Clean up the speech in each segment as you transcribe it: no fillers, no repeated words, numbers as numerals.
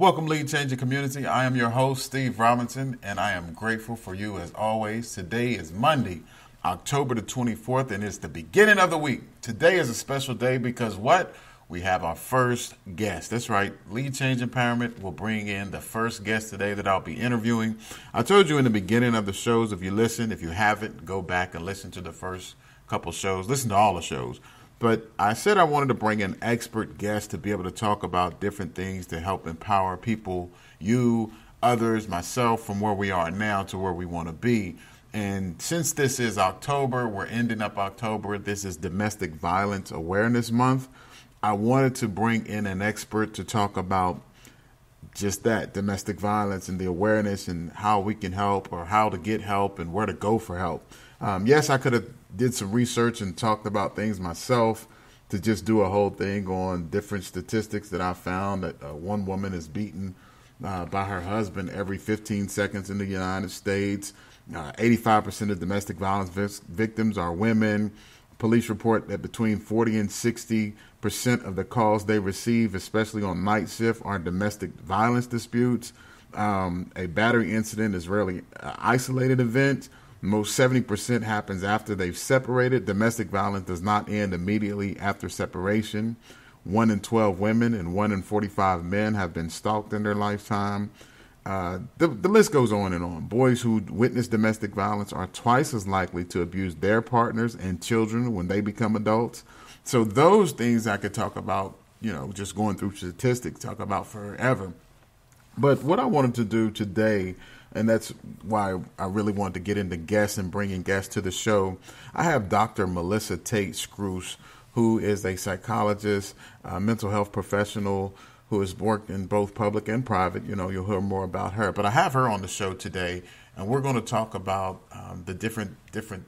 Welcome, Lead Changer Community. I am your host, Steve Robinson, and I am grateful for you as always. Today is Monday, October the 24th, and it's the beginning of the week. Today is a special day because what? We have our first guest. That's right. Lead Change Empowerment will bring in the first guest today that I'll be interviewing. I told you in the beginning of the shows, if you listen, if you haven't, go back and listen to the first couple shows. Listen to all the shows. But I said I wanted to bring an expert guest to be able to talk about different things to help empower people, you, others, myself, from where we are now to where we want to be. And since this is October, we're ending up October. This is Domestic Violence Awareness Month. I wanted to bring in an expert to talk about just that, domestic violence and the awareness and how we can help or how to get help and where to go for help. Yes, I could have did some research and talked about things myself to just do a whole thing on different statistics that I found that one woman is beaten by her husband every 15 seconds in the United States. 85% of domestic violence victims are women. Police report that between 40 and 60% of the calls they receive, especially on night shift, are domestic violence disputes. A battery incident is rarely an isolated event. Most 70% happens after they've separated. Domestic violence does not end immediately after separation. 1 in 12 women and 1 in 45 men have been stalked in their lifetime. The list goes on and on. Boys who witness domestic violence are twice as likely to abuse their partners and children when they become adults. So those things I could talk about, just going through statistics, talk about forever. But what I wanted to do today, and that's why I really wanted to get into guests and bringing guests to the show, I have Dr. Melissa Tate-Scruse, who is a psychologist, mental health professional, who has worked in both public and private. You'll hear more about her. But I have her on the show today, and we're going to talk about the different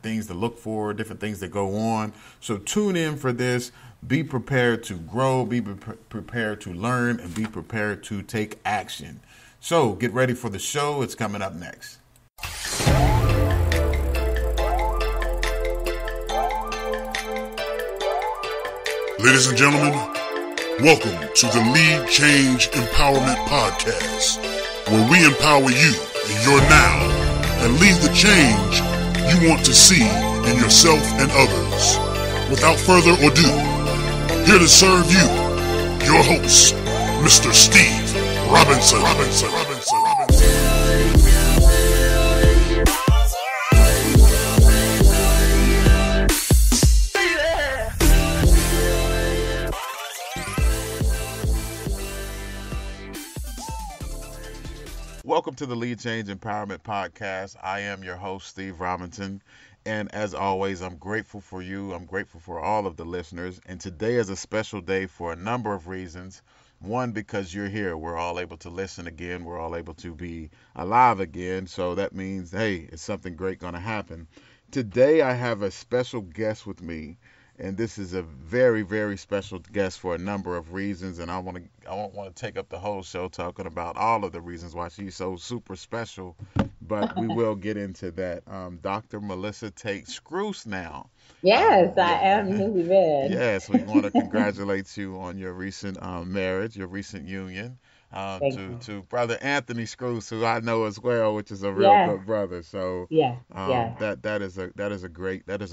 things to look for, different things that go on. So tune in for this. Be prepared to grow, be prepared to learn, and be prepared to take action. So get ready for the show. It's coming up next. Ladies and gentlemen, welcome to the Lead Change Empowerment Podcast, where we empower you in your now and lead the change you want to see in yourself and others. Without further ado, here to serve you, your host, Mr. Steve Robinson. Welcome to the Lead Change Empowerment Podcast. I am your host, Steve Robinson. And as always, I'm grateful for you. I'm grateful for all of the listeners. And today is a special day for a number of reasons. One, because you're here. We're all able to listen again. We're all able to be alive again. So that means, hey, it's something great going to happen. Today, I have a special guest with me. And this is a very, very special guest for a number of reasons. And I don't want to take up the whole show talking about all of the reasons why she's so super special. But we will get into that. Dr. Melissa Tate-Scruse now. Yes, I am newlywed. Yes, we want to congratulate you on your recent marriage, your recent union. To brother Anthony Scruse, who I know as well, which is a real good brother. So that is a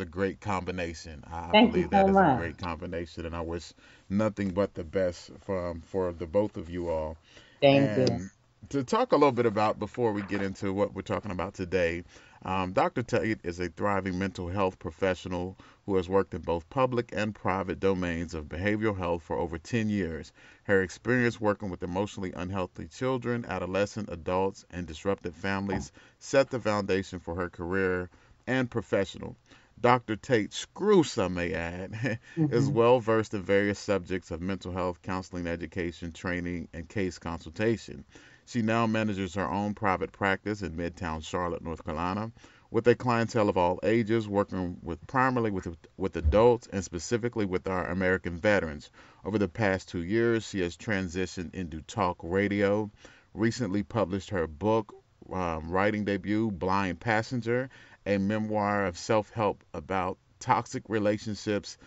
great combination. I believe that is a great combination, and I wish nothing but the best for the both of you all. Thank you. To talk a little bit about, before we get into what we're talking about today, Dr. Tate is a thriving mental health professional who has worked in both public and private domains of behavioral health for over 10 years. Her experience working with emotionally unhealthy children, adolescent adults, and disrupted families set the foundation for her career and professional. Dr. Tate-Scruse, I may add, is well versed in various subjects of mental health, counseling, education, training, and case consultation. She now manages her own private practice in Midtown Charlotte, North Carolina, with a clientele of all ages, working primarily with adults and specifically with our American veterans. Over the past 2 years, she has transitioned into talk radio, recently published her book, writing debut, Blind Passenger, a memoir of self-help about toxic relationships,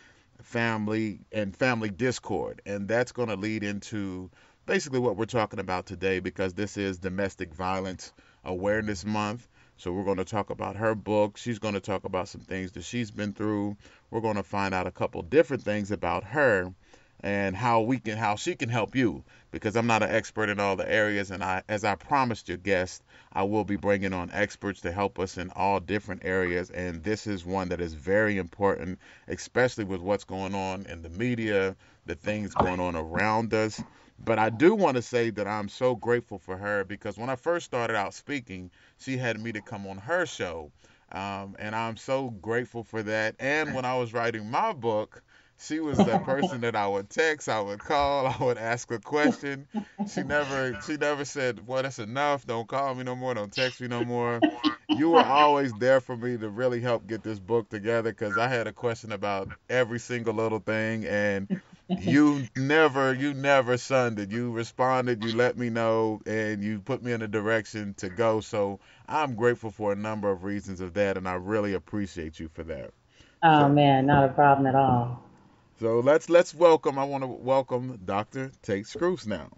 family discord. And that's going to lead into basically what we're talking about today, because this is Domestic Violence Awareness Month. So we're going to talk about her book. She's going to talk about some things that she's been through. We're going to find out a couple different things about her and how she can help you, because I'm not an expert in all the areas, and as I promised your guest, I will be bringing on experts to help us in all different areas, and this is one that is very important, especially with what's going on in the media, the things going on around us. But I do want to say that I'm so grateful for her, because when I first started out speaking, she had me to come on her show, and I'm so grateful for that. And when I was writing my book, she was that person that I would text, I would call, I would ask a question. She never said, "Well, that's enough. Don't call me no more. Don't text me no more." You were always there for me to really help get this book together, because I had a question about every single little thing, and you never shunned it. You responded, you let me know, and you put me in a direction to go. So I'm grateful for a number of reasons of that, and I really appreciate you for that. Oh So. man, not a problem at all. So let's welcome. I want to welcome Dr. Tate-Scruse now.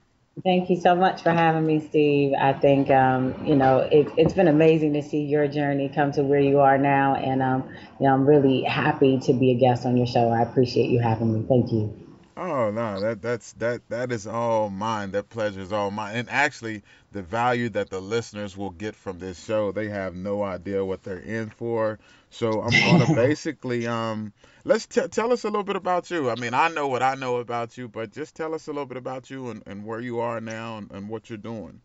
Thank you so much for having me, Steve. I think it's been amazing to see your journey come to where you are now, and I'm really happy to be a guest on your show. I appreciate you having me. Thank you. Oh no, that is all mine. That pleasure is all mine. And actually, the value that the listeners will get from this show, they have no idea what they're in for. So I'm gonna basically let's tell us a little bit about you. I mean, I know what I know about you, but just tell us a little bit about you and where you are now and what you're doing.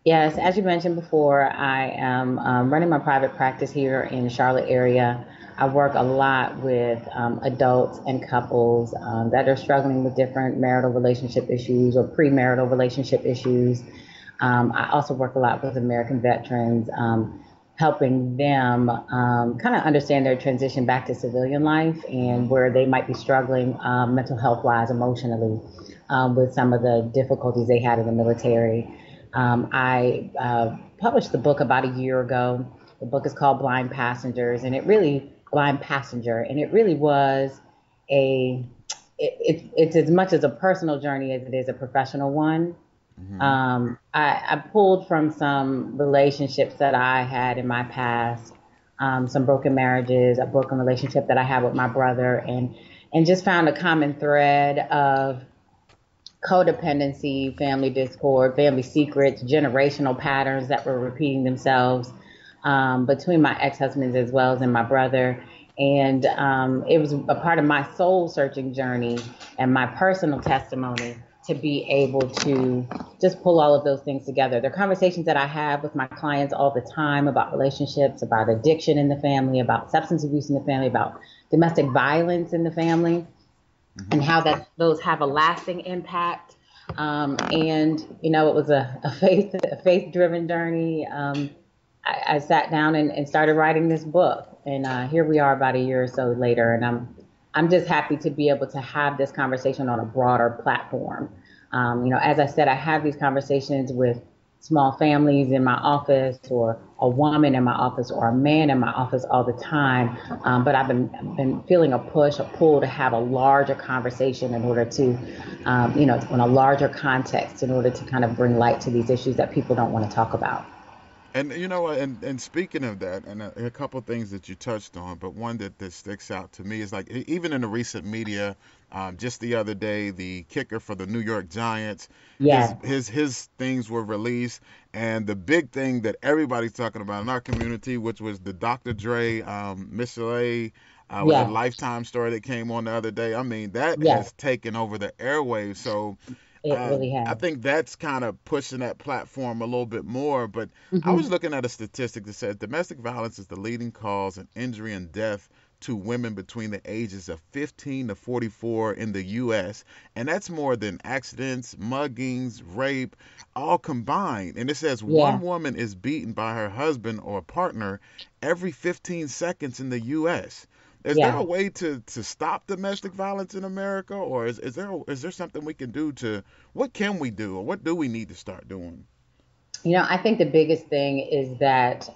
Yes, as you mentioned before, I am running my private practice here in the Charlotte area. I work a lot with adults and couples that are struggling with different marital relationship issues or premarital relationship issues. I also work a lot with American veterans, helping them kind of understand their transition back to civilian life and where they might be struggling mental health wise, emotionally, with some of the difficulties they had in the military. I published the book about a year ago. The book is called Blind Passenger, and it really was it's as much as a personal journey as it is a professional one. Hmm. I pulled from some relationships that I had in my past, some broken marriages, a broken relationship that I had with my brother, and just found a common thread of codependency, family discord, family secrets, generational patterns that were repeating themselves between my ex-husbands as well as in my brother. And it was a part of my soul searching journey and my personal testimony to be able to just pull all of those things together. They're conversations that I have with my clients all the time about relationships, about addiction in the family, about substance abuse in the family, about domestic violence in the family, and how those have a lasting impact. And it was a faith driven journey. I sat down and started writing this book, and here we are about a year or so later, and I'm just happy to be able to have this conversation on a broader platform. As I said, I have these conversations with small families in my office, or a woman in my office, or a man in my office all the time. But I've been feeling a pull to have a larger conversation in order to, in a larger context, in order to kind of bring light to these issues that people don't want to talk about. And you know what? And speaking of that, and a couple of things that you touched on, but one that sticks out to me is like even in the recent media, just the other day, the kicker for the New York Giants, his Yeah, his things were released, and the big thing that everybody's talking about in our community, which was the Dr. Dre, Michelle, with the yeah, Lifetime story that came on the other day. I mean, that yeah, has taken over the airwaves. So it really I has. think that's kind of pushing that platform a little bit more. But I was Hmm. looking at a statistic that says domestic violence is the leading cause of injury and death to women between the ages of 15 to 44 in the U.S. And that's more than accidents, muggings, rape, all combined. And it says one Yeah. woman is beaten by her husband or partner every 15 seconds in the U.S. Is there a Yeah. way to stop domestic violence in America, or is there something we can do to what can we do, or what do we need to start doing? I think the biggest thing is that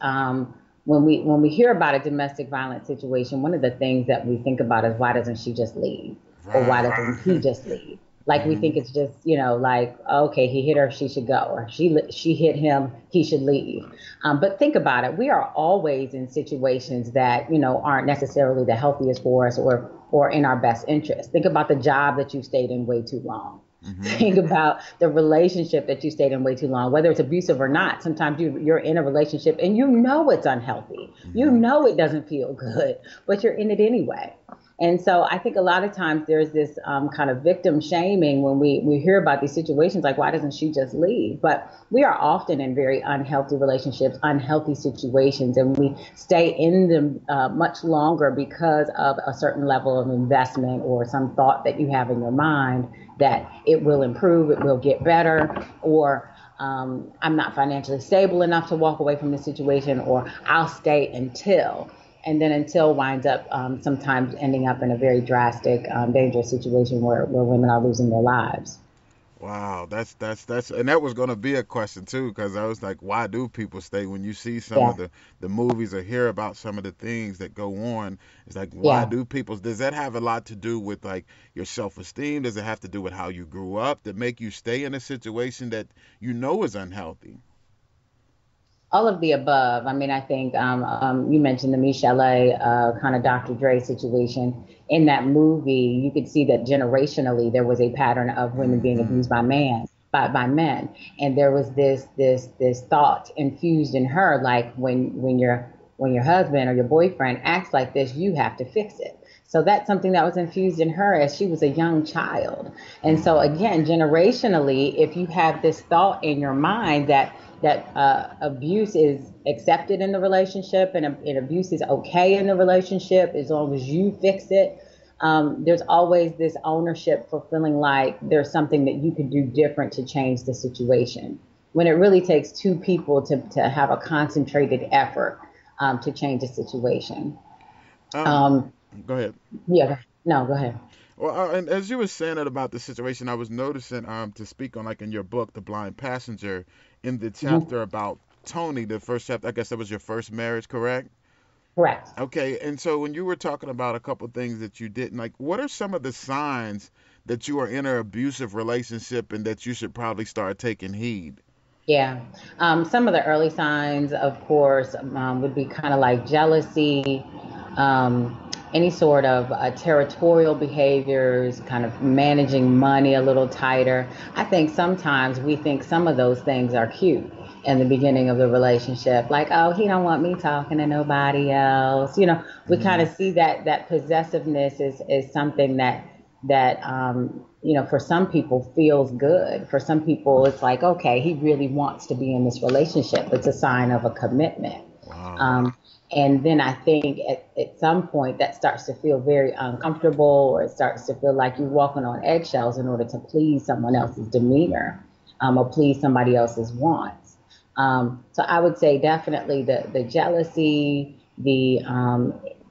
when we hear about a domestic violence situation, one of the things that we think about is, why doesn't she just leave, or why Right. doesn't he just leave? Like we think it's just, like, okay, he hit her, she should go, or she hit him, he should leave. But think about it. We are always in situations that, aren't necessarily the healthiest for us or in our best interest. Think about the job that you stayed in way too long. Think about the relationship that you stayed in way too long, whether it's abusive or not. Sometimes you're in a relationship and it's unhealthy. It doesn't feel good, but you're in it anyway. And so I think a lot of times there's this kind of victim shaming when we hear about these situations, like, why doesn't she just leave? But we are often in very unhealthy relationships, unhealthy situations, and we stay in them much longer because of a certain level of investment or some thought that you have in your mind that it will improve, it will get better, or I'm not financially stable enough to walk away from the situation, or I'll stay until. And then until winds up sometimes ending up in a very drastic, dangerous situation where women are losing their lives. Wow, that's and that was going to be a question too, because I was like, why do people stay? When you see some Yeah, of the movies or hear about some of the things that go on, it's like, why yeah. do people? Does that have a lot to do with like your self-esteem? Does it have to do with how you grew up that make you stay in a situation that is unhealthy? All of the above. I mean, I think you mentioned the Michelle kind of Dr. Dre situation. In that movie, you could see that generationally there was a pattern of women being abused by men, and there was this thought infused in her, like when your husband or your boyfriend acts like this, you have to fix it. So that's something that was infused in her as she was a young child. And so again, generationally, if you have this thought in your mind that abuse is accepted in the relationship and abuse is okay in the relationship as long as you fix it, there's always this ownership for feeling like there's something that you could do different to change the situation, when it really takes two people to have a concentrated effort to change a situation. Um, Um, Go ahead. yeah, no, go ahead. Well, and as you were saying it about the situation, I was noticing to speak on like in your book, The Blind Passenger, in the Mhm. chapter about Tony, the first chapter. I guess that was your first marriage, correct? Correct. Okay, and so when you were talking about a couple things that you didn't like, what are some of the signs that you are in an abusive relationship and that you should probably start taking heed? Yeah. Some of the early signs, of course, would be kind of like jealousy, any sort of territorial behaviors, kind of managing money a little tighter. I think sometimes we think some of those things are cute in the beginning of the relationship, like, oh, he don't want me talking to nobody else. We kind Hmm. of see that possessiveness is something that for some people feels good. For some people, it's like, okay, he really wants to be in this relationship. It's a sign of a commitment. Wow. Um, and then I think at some point that starts to feel very uncomfortable, or it starts to feel like you're walking on eggshells in order to please someone else's demeanor, or please somebody else's wants. So I would say definitely the jealousy, the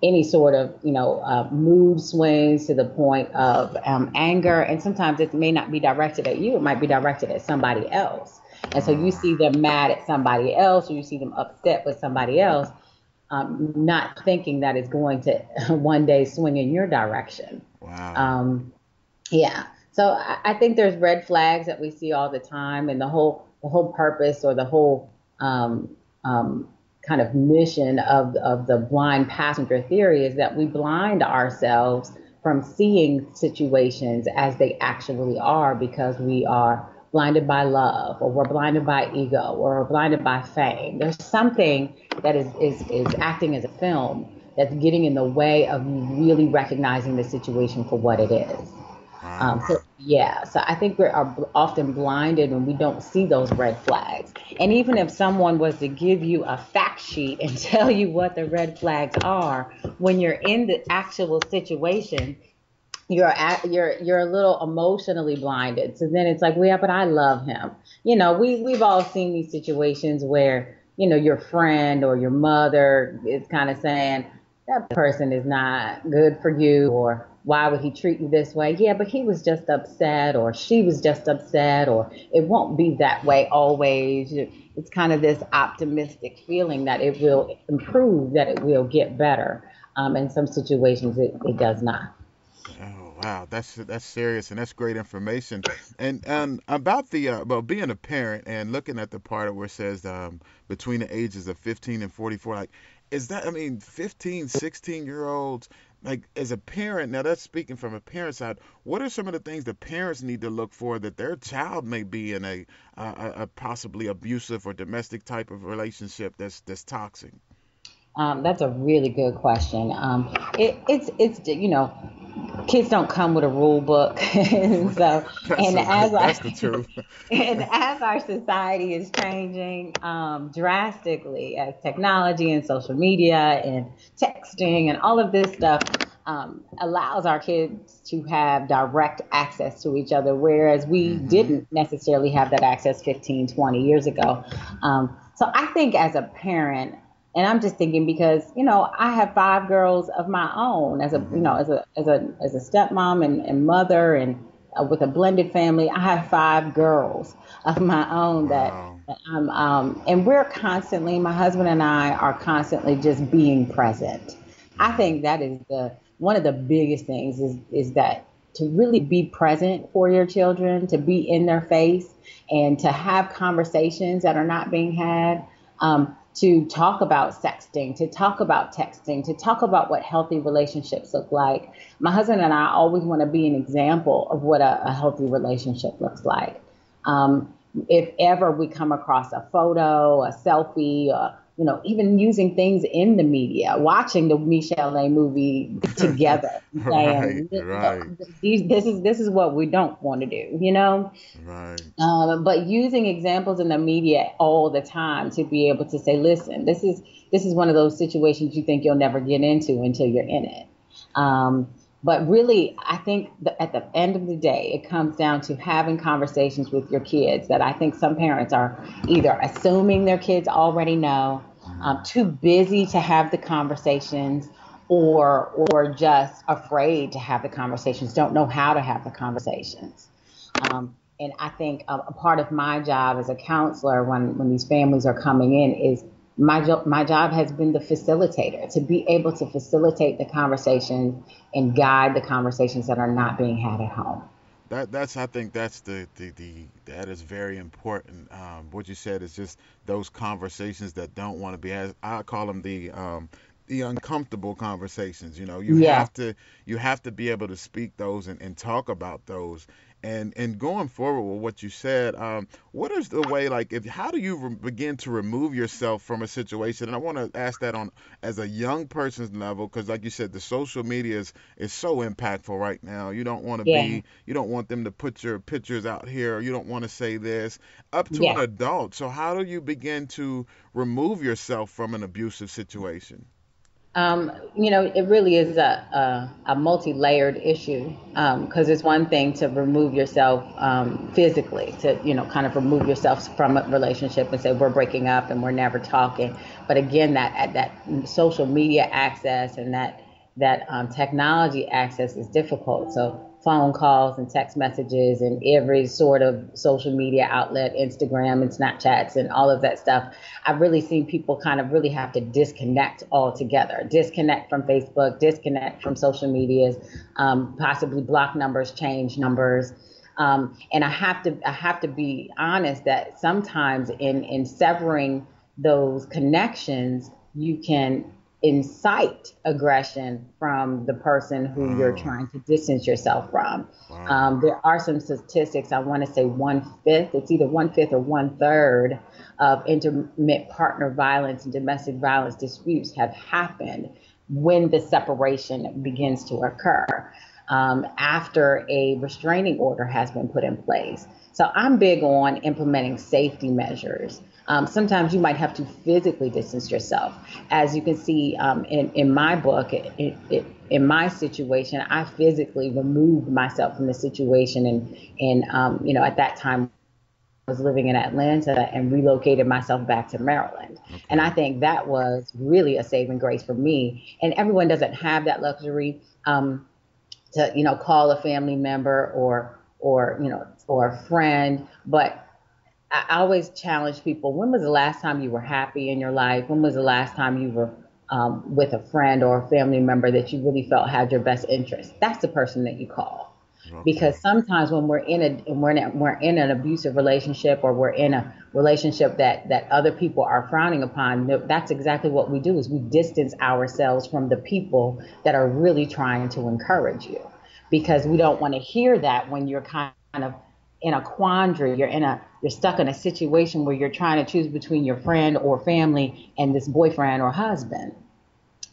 any sort of mood swings to the point of anger, and sometimes it may not be directed at you; it might be directed at somebody else. And so you see them mad at somebody else, or you see them upset with somebody else, not thinking that it's going to one day swing in your direction. Wow. Um, yeah. So I think there's red flags that we see all the time, and the whole purpose, or the whole um, um, kind of mission of the blind passenger theory is that we blind ourselves from seeing situations as they actually are, because we are blinded by love, or we're blinded by ego, or we're blinded by fame. There's something that is acting as a film that's getting in the way of you really recognizing the situation for what it is. Wow. So I think we are often blinded when we don't see those red flags. And even if someone was to give you a fact sheet and tell you what the red flags are, when you're in the actual situation, you're a little emotionally blinded. So then it's like, well, yeah, but I love him. We've all seen these situations where your friend or your mother is kind of saying that person is not good for you, or why would he treat you this way? Yeah, but he was just upset, or she was just upset, or it won't be that way always. It's kind of this optimistic feeling that it will improve, that it will get better. In some situations, it does not. Wow, that's serious, and that's great information. And about the about being a parent and looking at the part where it says between the ages of 15 and 44, like, is that, I mean, 15, 16-year olds, like, as a parent, now that's speaking from a parent side, what are some of the things the parents need to look for that their child may be in a possibly abusive or domestic type of relationship that's toxic? That's a really good question. It's kids don't come with a rule book, and so and as That's I the truth. and as our society is changing drastically, as technology and social media and texting and all of this stuff allows our kids to have direct access to each other, whereas we Hmm. didn't necessarily have that access 15, 20 years ago. So I think as a parent, and I'm just thinking because I have five girls of my own as a Hmm. as a stepmom and mother, and with a blended family. I have five girls of my own Wow. that I'm and we're constantly, my husband and I are constantly just being present. I Right. think that is the one of the biggest things is that to really be present for your children, to be in their face, and to have conversations that are not being had. To talk about sexting, to talk about texting, to talk about what healthy relationships look like. My husband and I always want to be an example of what a healthy relationship looks like. Um, if ever we come across a photo, a selfie, even using things in the media, watching the Michelle A movie together, Right, saying, right, this is what we don't want to do. right. But using examples in the media all the time to be able to say, listen, this is one of those situations you think you'll never get into until you're in it. But really, I think that at the end of the day, it comes down to having conversations with your kids that I think some parents are either assuming their kids already know, Mhm. too busy to have the conversations, or just afraid to have the conversations, don't know how to have the conversations. And I think a part of my job as a counselor, when these families are coming in, is my job has been the facilitator, to be able to facilitate the conversations and guide the conversations that are not being had at home. That's I think that's the that is very important. What you said is just those conversations that don't want to be as I call them the uncomfortable conversations. Yeah. You have to be able to speak those and talk about those. And going forward with what you said, what is the way, like, if how do you begin to remove yourself from a situation? And I want to ask that on as a young person's level, because like you said, the social media is so impactful right now. Yeah. You don't want them to put your pictures out here. You don't want to say this up to an Yeah. adult. So how do you begin to remove yourself from an abusive situation? It really is a multi-layered issue, because it's one thing to remove yourself physically, to kind of remove yourself from a relationship and say we're breaking up and we're never talking. But again, that social media access and that technology access is difficult. So phone calls and text messages and every sort of social media outlet, Instagram and Snapchats and all of that stuff. I've really seen people kind of really have to disconnect altogether, disconnect from Facebook, disconnect from social medias, possibly block numbers, change numbers. And I have to be honest that sometimes in severing those connections, you can incite aggression from the person who you're Oh, trying to distance yourself from. wow. There are some statistics. I want to say one fifth. It's either one fifth or one third of intimate partner violence and domestic violence disputes have happened when the separation begins to occur, after a restraining order has been put in place. So I'm big on implementing safety measures. Sometimes you might have to physically distance yourself. As you can see, in my book, in my situation, I physically removed myself from the situation, and at that time was living in Atlanta and relocated myself back to Maryland. And I Okay. think that was really a saving grace for me. And everyone doesn't have that luxury, to call a family member or a friend. But I always challenge people: when was the last time you were happy in your life? When was the last time you were with a friend or a family member that you really felt had your best interest, that's the person that you call. Okay. Because sometimes when we're in an abusive relationship, or we're in a relationship that other people are frowning upon, that's exactly what we do, is we distance ourselves from the people that are really trying to encourage you, because we don't want to hear that when you're kind of in a quandary, you're stuck in a situation where you're trying to choose between your friend or family and this boyfriend or husband,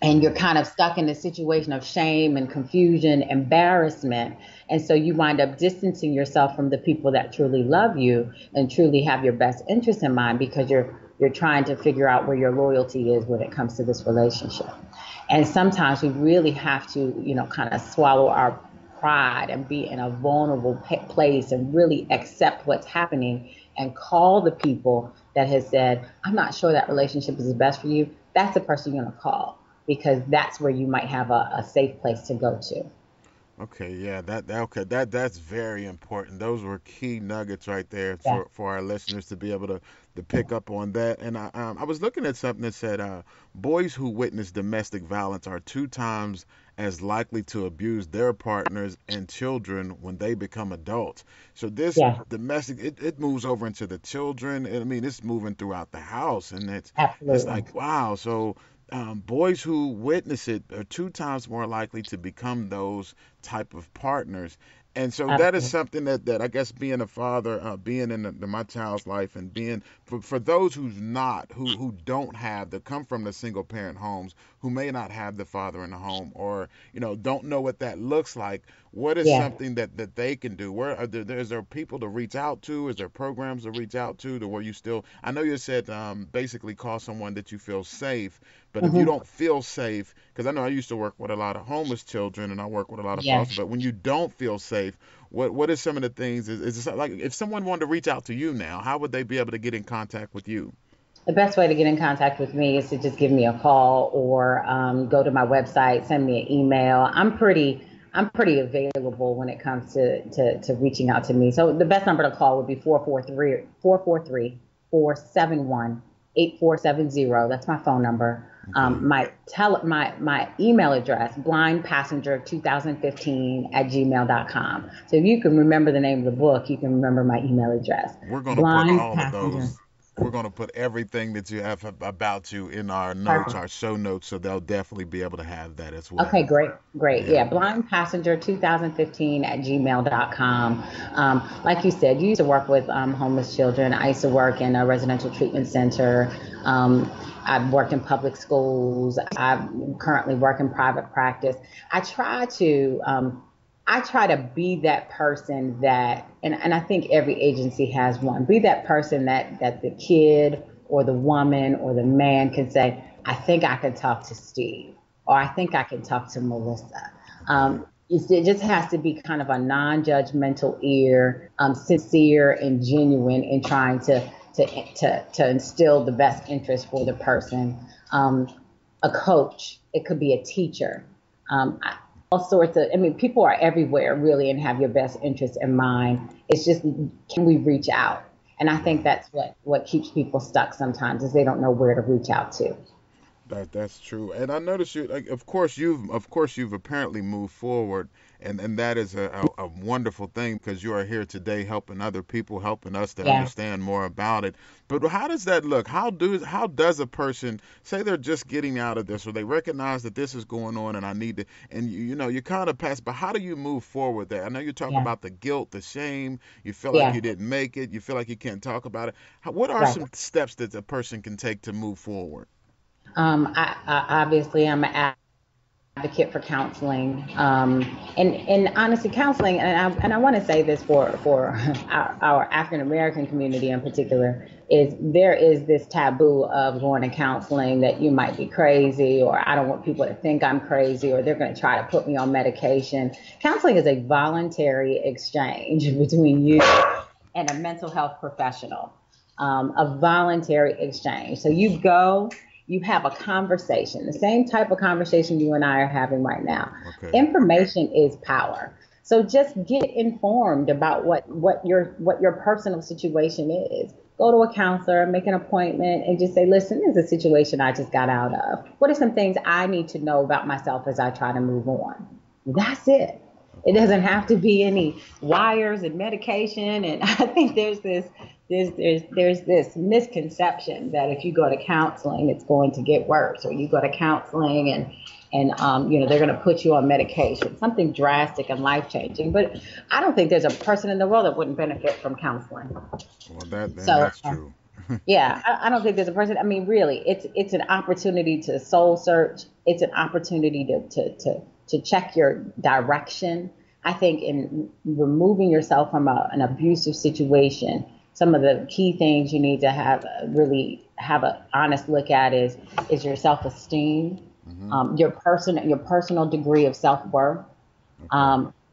and you're kind of stuck in a situation of shame and confusion, embarrassment. And so you wind up distancing yourself from the people that truly love you and truly have your best interest in mind, because you're trying to figure out where your loyalty is when it comes to this relationship. And sometimes we really have to, kind of swallow our pride and be in a vulnerable place and really accept what's happening and call the people that has said, I'm not sure that relationship is the best for you. That's the person you're going to call, because that's where you might have a safe place to go to. Okay, yeah, that's very important. Those were key nuggets right there Yeah. for our listeners to be able to pick up on that. And I was looking at something that said boys who witness domestic violence are 2 times as likely to abuse their partners and children when they become adults. So this Yeah, domestic, it moves over into the children. I mean, it's moving throughout the house, and it's absolutely. like, wow. So boys who witness it are 2 times more likely to become those type of partners. And so that is Absolutely. something that I guess being a father, being in my child's life, and being for those who's not, who don't have, that come from the single parent homes, who may not have the father in the home, or don't know what that looks like. What is Yeah. something that they can do? Where is there people to reach out to? Is there programs to reach out to where you still? I know you said basically call someone that you feel safe, but if you Hmm. don't feel safe, because I know I used to work with a lot of homeless children and I work with a lot of Yeah. foster, but when you don't feel safe, what is some of the things? Is it like if someone wanted to reach out to you now, how would they be able to get in contact with you? The best way to get in contact with me is to just give me a call, or go to my website, send me an email. I'm pretty available when it comes to reaching out to me. So the best number to call would be 443-471-8470. That's my phone number. Okay. My email address, blindpassenger2015 @gmail.com. So if you can remember the name of the book, you can remember my email address. We're gonna put Blind all of Passenger. those. We're gonna put everything that you have about you in our notes, Perfect. our show notes, so they'll definitely be able to have that as Okay, well. great, great. Yeah. Yeah, Blind Passenger 2015 @gmail.com. Like you said, you used to work with homeless children. I used to work in a residential treatment center. Um, I've worked in public schools. I currently work in private practice. I try to I try to be that person that, and I think every agency has one, be that person that the kid or the woman or the man can say, I think I can talk to Steve, or I think I can talk to Melissa. Okay. It just has to be kind of a non-judgmental ear, sincere and genuine in trying to instill the best interest for the person. A coach, it could be a teacher. All sorts of, I mean, people are everywhere really and have your best interest in mind. It's just, can we reach out? And I think Right. that's what keeps people stuck sometimes, is they don't know where to reach out to. That's true, and I noticed you. Like, of course you've apparently moved forward, and that is a wonderful thing, because you are here today helping other people, helping us to Yeah. understand more about it. But how does that look? How does a person say they're just getting out of this, or they recognize that this is going on, and I need to, and you kind of pass. But how do you move forward there? I know you talk Yeah. about the guilt, the shame. You feel like Yeah. you didn't make it. You feel like you can't talk about it. What are Right. some steps that a person can take to move forward? Obviously, I'm an advocate for counseling, and honestly, counseling. And I want to say this for our African American community in particular, is there is this taboo of going to counseling, that you might be crazy, or I don't want people to think I'm crazy, or they're going to try to put me on medication. Counseling is a voluntary exchange between you Okay. and a mental health professional, a voluntary exchange. So you go, you have a conversation, the same type of conversation you and I are having right now. Okay. Information is power. So just get informed about what your personal situation is. go to a counselor, make an appointment, and just say, listen, this is a situation I just got out of. What are some things I need to know about myself as I try to move on? That's it. It doesn't have to be any wires and medication. And I think there's this misconception that if you go to counseling, it's going to get worse, or you go to counseling and they're going to put you on medication, something drastic and life changing. But I don't think there's a person in the world that wouldn't benefit from counseling. Well, that's true. Yeah, I don't think there's a person. I mean, really, it's an opportunity to soul search. It's an opportunity to check your direction. I think in removing yourself from an abusive situation, some of the key things you need to really have an honest look at is your self-esteem, your personal degree of self-worth.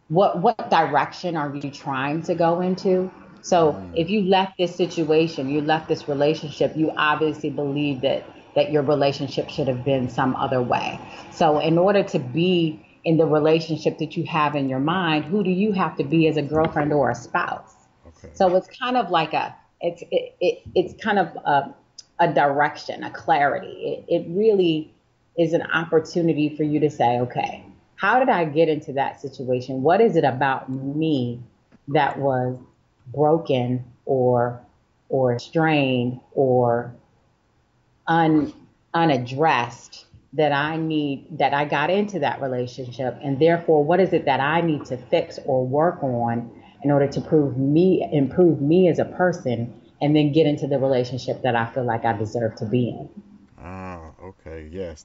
What direction are you trying to go into? So if you left this situation, you left this relationship, you obviously believe that your relationship should have been some other way. So in order to be in the relationship that you have in your mind, who do you have to be as a girlfriend or a spouse? Okay. So it's kind of like it's kind of a direction, a clarity. It really is an opportunity for you to say, okay, how did I get into that situation? What is it about me that was broken or strained or unaddressed that I got into that relationship, and therefore what is it that I need to fix or work on in order to improve me as a person, and then get into the relationship that I feel like I deserve to be in. Ah, okay. Yes.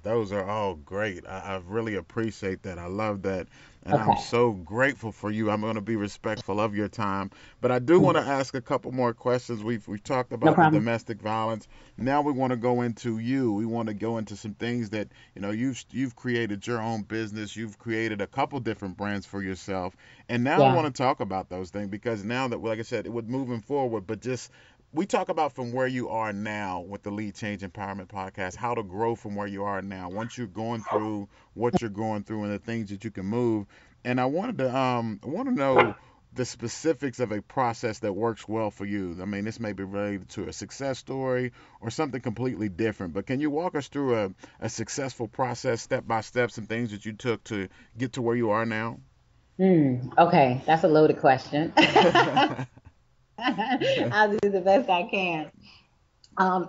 Those are all great. I really appreciate that. I love that. And okay. I'm so grateful for you. I'm going to be respectful of your time. But I do want to ask a couple more questions. We've talked about the domestic violence. Now we want to go into you. We want to go into some things that, you've created your own business. You've created a couple different brands for yourself. And now I want to talk about those things, because now that, like I said, with moving forward, but just we talk about from where you are now with the Lead Change Empowerment Podcast, how to grow from where you are now, once you're going through what you're going through and the things that you can move. And I want to know the specifics of a process that works well for you. I mean, this may be related to a success story or something completely different, but can you walk us through a successful process, step by step, some things that you took to get to where you are now? Okay, that's a loaded question. I'll do the best I can.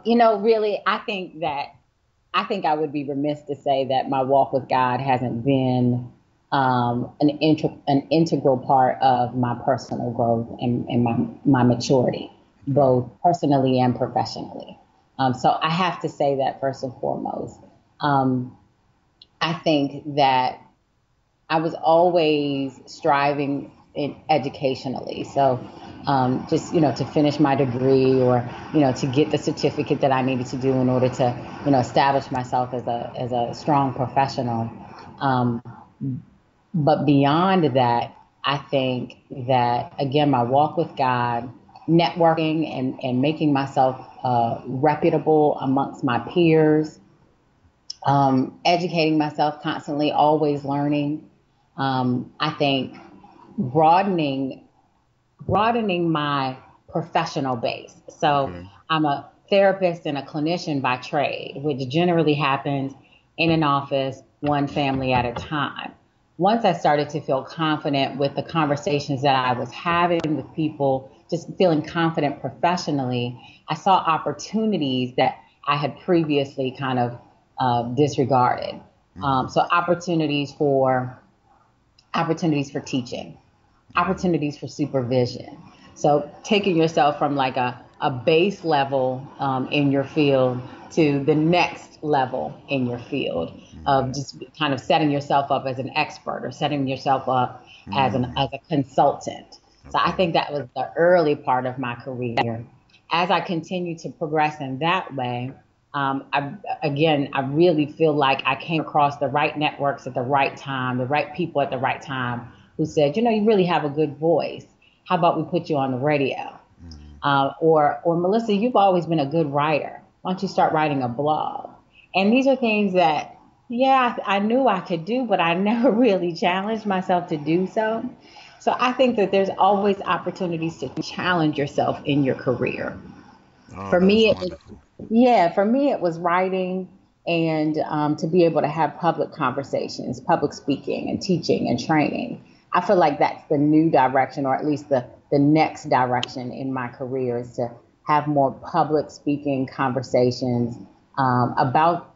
Really, I think I would be remiss to say that my walk with God hasn't been an integral part of my personal growth and my maturity, both personally and professionally. So I have to say that first and foremost. I think that I was always striving educationally. So just, to finish my degree, or, to get the certificate that I needed to do in order to, establish myself as a strong professional. But beyond that, I think that, again, my walk with God, networking and making myself reputable amongst my peers, educating myself constantly, always learning. I think broadening my professional base. So I'm a therapist and a clinician by trade, which generally happens in an office, one family at a time. Once I started to feel confident with the conversations that I was having with people, just feeling confident professionally, I saw opportunities that I had previously kind of disregarded. So opportunities for teaching, opportunities for supervision. So taking yourself from like a base level in your field to the next level in your field of just kind of setting yourself up as an expert or setting yourself up as a consultant. So I think that was the early part of my career. As I continued to progress in that way, I really feel like I came across the right networks at the right time, the right people at the right time who said, you really have a good voice. How about we put you on the radio? Or Melissa, you've always been a good writer. Why don't you start writing a blog? And these are things that, I knew I could do, but I never really challenged myself to do so. So I think that there's always opportunities to challenge yourself in your career. Oh, For that's me, it was, wonderful. yeah, for me, it was writing and to be able to have public conversations, public speaking and teaching and training. I feel like that's the new direction, or at least the next direction in my career, is to have more public speaking conversations about,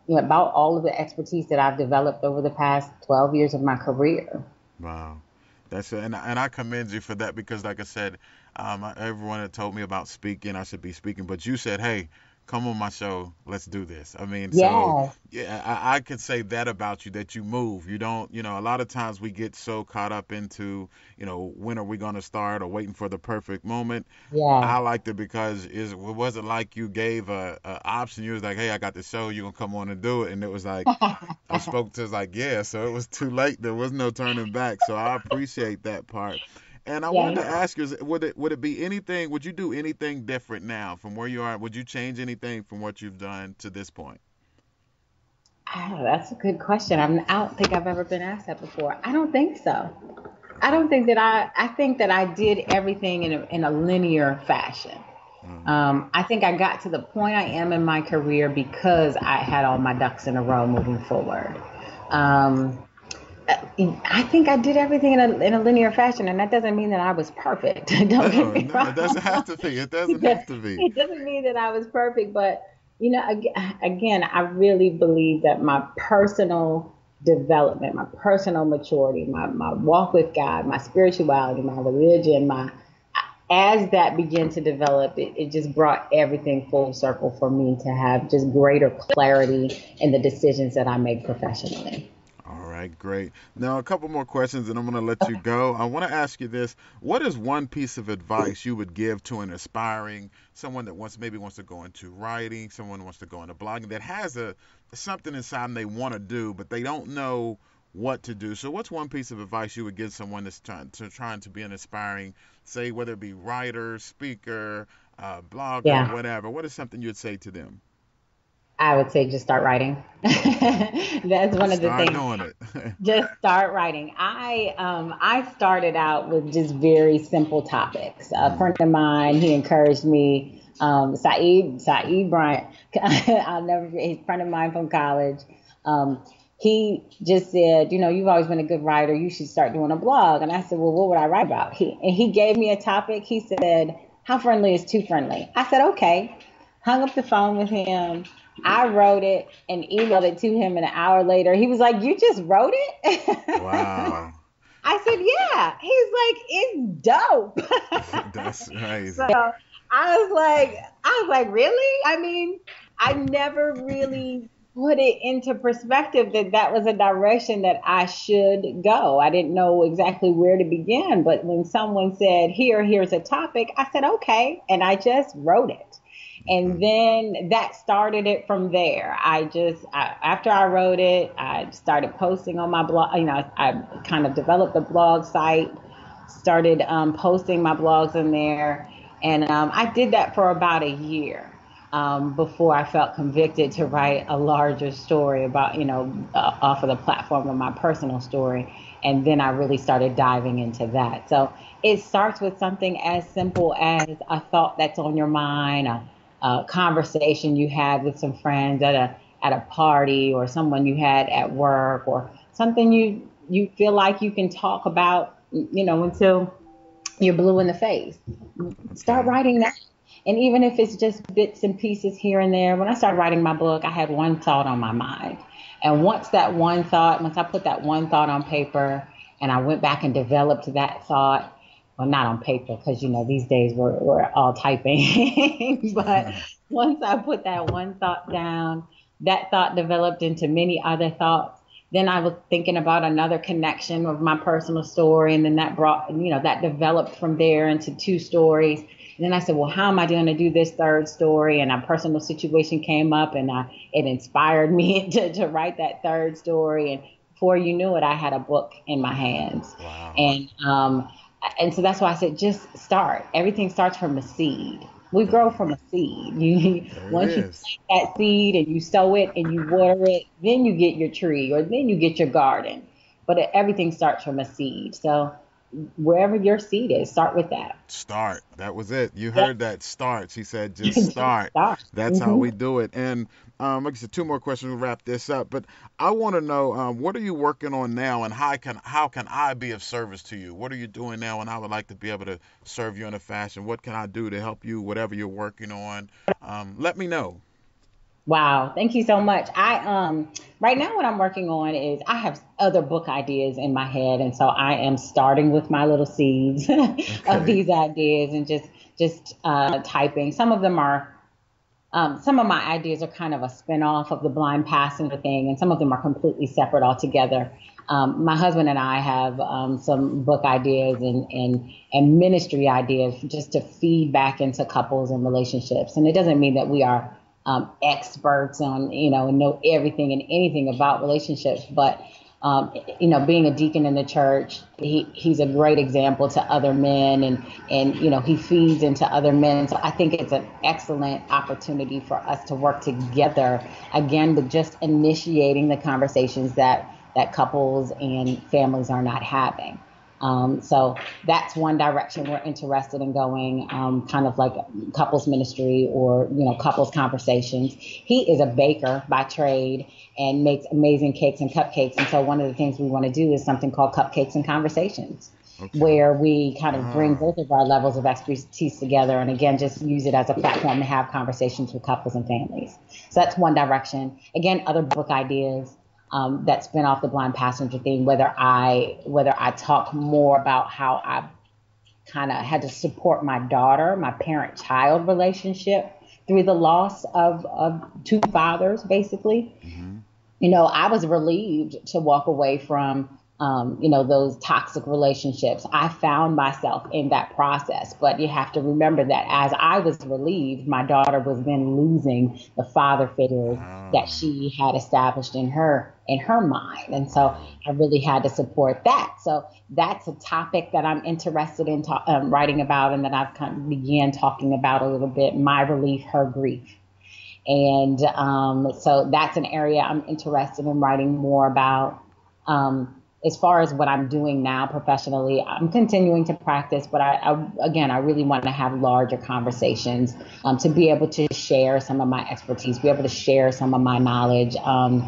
about all of the expertise that I've developed over the past 12 years of my career. Wow. That's it. And I commend you for that because, like I said, everyone had told me about speaking, I should be speaking, but you said, hey, come on my show, let's do this. I mean, so Yeah. yeah, I could say that about you, that you move. You don't, a lot of times we get so caught up into, when are we going to start or waiting for the perfect moment. Yeah. I liked it because it wasn't like you gave a option. You was like, hey, I got the show, you gonna come on and do it. And it was like, I spoke to us like, yeah, so it was too late. There was no turning back. So I appreciate that part. And I wanted to Yeah. ask you, would it be anything, would you do anything different now from where you are? Would you change anything from what you've done to this point? Oh, that's a good question. I don't think I've ever been asked that before. I don't think so. I Okay. don't think that I think that I did everything in a linear fashion. Mm, I think I got to the point I am in my career because I had all my ducks in a row moving forward. Um, I think I did everything in a linear fashion, and that doesn't mean that I was perfect. Don't get no, me no, it doesn't have wrong. to be. It doesn't have to be. It doesn't mean that I was perfect, but again, I really believe that my personal development, my personal maturity, my walk with God, my spirituality, my religion, my as that began to develop, it just brought everything full circle for me to have just greater clarity in the decisions that I make professionally. All right, great. Now, a couple more questions and I'm going to let you go. I want to ask you this. What is one piece of advice you would give to an aspiring, someone that wants to go into writing, someone who wants to go into blogging, that has something inside them they want to do, but they don't know what to do. So what's one piece of advice you would give someone that's trying to be an aspiring, say, whether it be writer, speaker, blogger, Yeah. whatever? What is something you'd say to them? I would say just start writing. Okay. That's one Just of the start things. doing it. Just start writing. I started out with just very simple topics. A Mm, friend of mine, he encouraged me. Saeed Bryant. I'll never forget. He's a friend of mine from college. Um, he just said, you've always been a good writer. You should start doing a blog. And I said, well, what would I write about? He gave me a topic. He said, how friendly is too friendly? I said, okay. Hung up the phone with him. I wrote it and emailed it to him, and an hour later, he was like, "You just wrote it?" wow. I said, "Yeah." He's like, "It's dope." That's So amazing. I was like, "Really?" I mean, I never really put it into perspective that that was a direction that I should go. I didn't know exactly where to begin, but when someone said, here's a topic," I said, "Okay," and I just wrote it. And Okay. then that started it from there. After I wrote it, I started posting on my blog. I kind of developed a blog site, started posting my blogs in there. And I did that for about a year before I felt convicted to write a larger story about, off of the platform of my personal story. And then I really started diving into that. So it starts with something as simple as a thought that's on your mind, a conversation you had with some friends at a party, or someone you had at work, or something you feel like you can talk about, until you're blue in the face. Start Okay. writing that. And even if it's just bits and pieces here and there, when I started writing my book, I had one thought on my mind. And once I put that one thought on paper and I went back and developed that thought, well, not on paper, because, these days we're all typing. But once I put that one thought down, that thought developed into many other thoughts. Then I was thinking about another connection of my personal story, and then that developed from there into two stories. And then I said, well, how am I going to do this third story? And a personal situation came up, and it inspired me to write that third story. And before you knew it, I had a book in my hands. Wow. And so that's why I said, just start. Everything starts from a seed. We grow Okay. from a seed. You There it once you is. plant that seed and you sow it and you water it, then you get your tree, or then you get your garden. But everything starts from a seed. So wherever your seed is, start with that. Start. That was it. You Yep. heard that. Start. She said, just Just start. start. That's how Hmm. we do it. And like I said, two more questions. We'll wrap this up. But I want to know, what are you working on now, and how can I be of service to you? What are you doing now, and I would like to be able to serve you in a fashion. What can I do to help you? Whatever you're working on, let me know. Wow, thank you so much. I right now what I'm working on is I have other book ideas in my head, and so I am starting with my little seeds of Okay. these ideas and just typing. Some of my ideas are kind of a spin-off of the blind passenger thing, and some of them are completely separate altogether. My husband and I have some book ideas and ministry ideas just to feed back into couples and relationships. And it doesn't mean that we are experts on, and know everything and anything about relationships, but being a deacon in the church, he's a great example to other men, and he feeds into other men. So I think it's an excellent opportunity for us to work together again with just initiating the conversations that couples and families are not having. So that's one direction we're interested in going, kind of like couples ministry or, couples conversations. He is a baker by trade and makes amazing cakes and cupcakes. And so one of the things we want to do is something called Cupcakes and Conversations, Okay. where we kind of bring Ah, both of our levels of expertise together and again, just use it as a platform to have conversations with couples and families. So that's one direction. Again, other book ideas that spin off the blind passenger thing, whether I talk more about how I kind of had to support my daughter, my parent-child relationship through the loss of two fathers, basically. mm-hmm. I was relieved to walk away from, those toxic relationships. I found myself in that process, but you have to remember that as I was relieved, my daughter was then losing the father figures that Ah, she had established in her mind, and so wow. I really had to support that. So that's a topic that I'm interested in writing about, and that I've kind of began talking about a little bit. My relief, her grief. And so that's an area I'm interested in writing more about. As far as what I'm doing now professionally, I'm continuing to practice, but again, I really want to have larger conversations to be able to share some of my expertise, be able to share some of my knowledge. And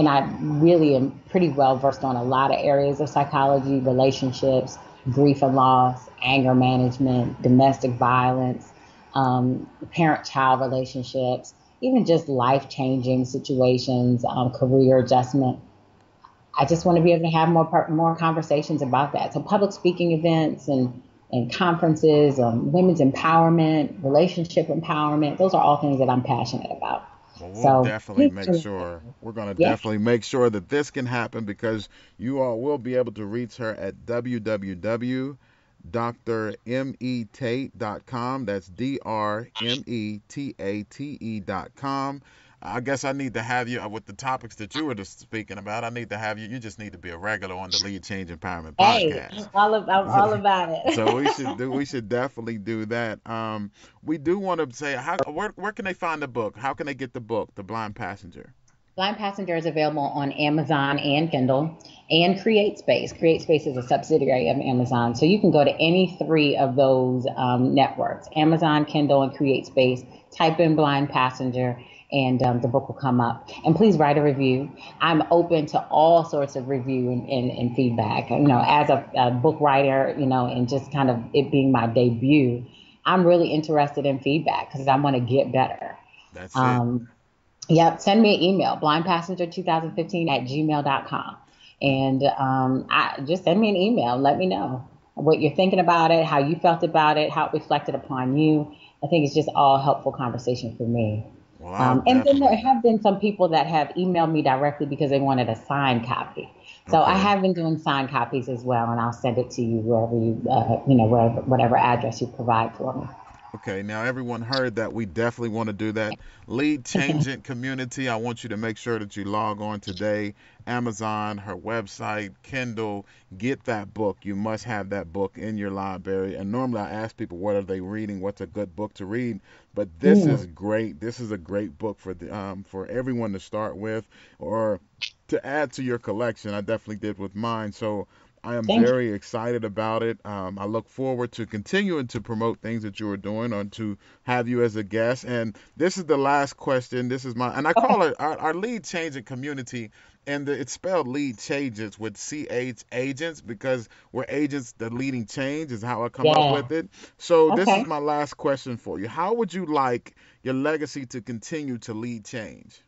I really am pretty well versed on a lot of areas of psychology, relationships, grief and loss, anger management, domestic violence, parent-child relationships, even just life-changing situations, career adjustment. I just want to be able to have more conversations about that. So public speaking events and conferences, women's empowerment, relationship empowerment, those are all things that I'm passionate about. Well, we'll So definitely make sure. We're going to yeah. definitely make sure that this can happen because you all will be able to reach her at www.drmetate.com. That's DRMETATE.com. I guess I need to have you with the topics that you were just speaking about. I need to have you. You just need to be a regular on the Lead Change Empowerment Hey, podcast. I'm all about So it. we should definitely do that. We do want to say where can they find the book? How can they get the book, The Blind Passenger? Blind Passenger is available on Amazon and Kindle and CreateSpace. CreateSpace is a subsidiary of Amazon. So you can go to any three of those networks, Amazon, Kindle, and CreateSpace, type in Blind Passenger, and the book will come up. And please write a review. I'm open to all sorts of review and feedback. As a book writer, and just kind of it being my debut, I'm really interested in feedback because I want to get better. That's it. Um, Yep, send me an email, blindpassenger2015 at gmail.com. And I just send me an email. Let me know what you're thinking about it, how you felt about it, how it reflected upon you. I think it's just all helpful conversation for me. Well, I'll And then there definitely. have been some people that have emailed me directly because they wanted a signed copy. So I Okay. have been doing signed copies as well, and I'll send it to you wherever wherever, whatever address you provide for Okay, now everyone heard that. We definitely want to do that. Lead me. Changing Community, I want you to make sure that you log on today. Amazon, her website, Kindle, get that book. You must have that book in your library. And normally I ask people what are they reading, what's a good book to read. But this Mm. is great. This is a great book for everyone to start with or to add to your collection. I definitely did with mine. So I am Thank you. very excited about it. I look forward to continuing to promote things that you are doing or to have you as a guest. And this is the last question. This is and I call it our lead changing community. And it's spelled lead changes with CH agents because we're agents that leading change is how I come up Yeah. with it. So this is Okay. my last question for you. How would you like your legacy to continue to lead change?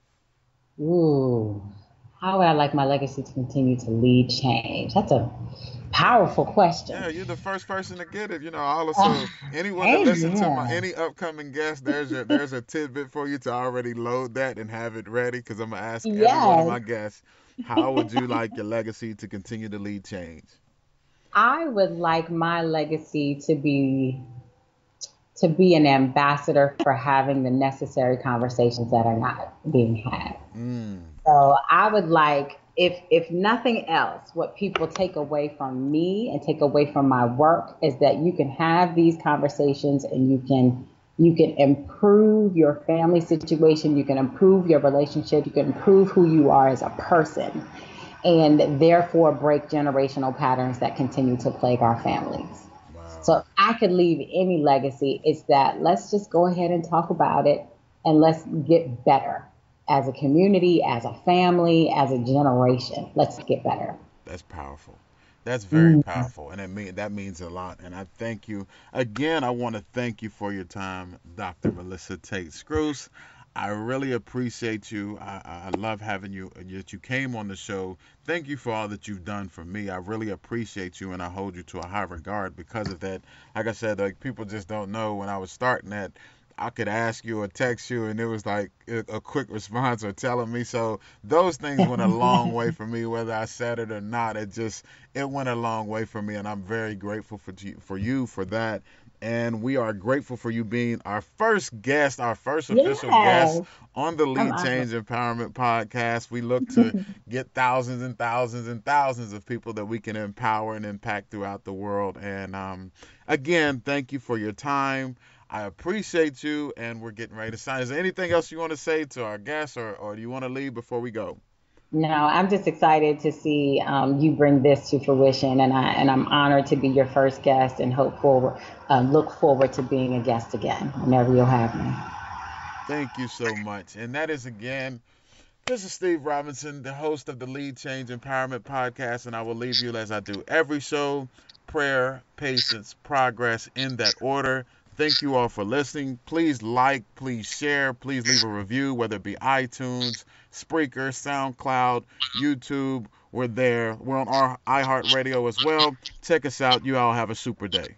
Ooh. How would I like my legacy to continue to lead change? That's a powerful Yeah, question. you're the first person to get it. Also anyone that listen to my Amen. any upcoming guest, there's a tidbit for you to already load that and have it ready because I'm gonna ask every one of Yes. my guests, how would you like your legacy to continue to lead change? I would like my legacy to be an ambassador for having the necessary conversations that are not being had. Mm, So I would like, if nothing else, what people take away from me and take away from my work is that you can have these conversations and you can improve your family situation, you can improve your relationship, you can improve who you are as a person, and therefore break generational patterns that continue to plague our families. wow, So if I could leave any legacy, it's that let's just go ahead and talk about it and let's get better as a community, as a family, as a generation. Let's get better. that's powerful. That's very Mm. powerful, and that means a lot. And I thank you again. I want to thank you for your time, Dr. Melissa Tate-Scruse. I really appreciate you. I love having you. That you came on the show. Thank you for all that you've done for me. I really appreciate you, and I hold you to a high regard because of that. Like I said, like people just don't know when I was starting that. I could ask you or text you, and it was like a quick response or telling me. So those things went a long way for me, whether I said it or not. It went a long way for me, and I'm very grateful for you for that. And we are grateful for you being our first guest, our first official guest Yes, on the I'm Lead honored. Change Empowerment Podcast. We look to get thousands and thousands and thousands of people that we can empower and impact throughout the world. And again, thank you for your time. I appreciate you, and we're getting ready to sign. Is there anything else you want to say to our guests, or do you want to leave before we go? No, I'm just excited to see you bring this to fruition, and I'm honored to be your first guest, and look forward to being a guest again whenever you'll have me. Thank you so much. And that is again, this is Steve Robinson, the host of the Lead Change Empowerment Podcast, and I will leave you as I do every show: prayer, patience, progress in that order. Thank you all for listening. Please like, please share, please leave a review, whether it be iTunes, Spreaker, SoundCloud, YouTube. We're there. We're on our iHeartRadio as well. Check us out. You all have a super day.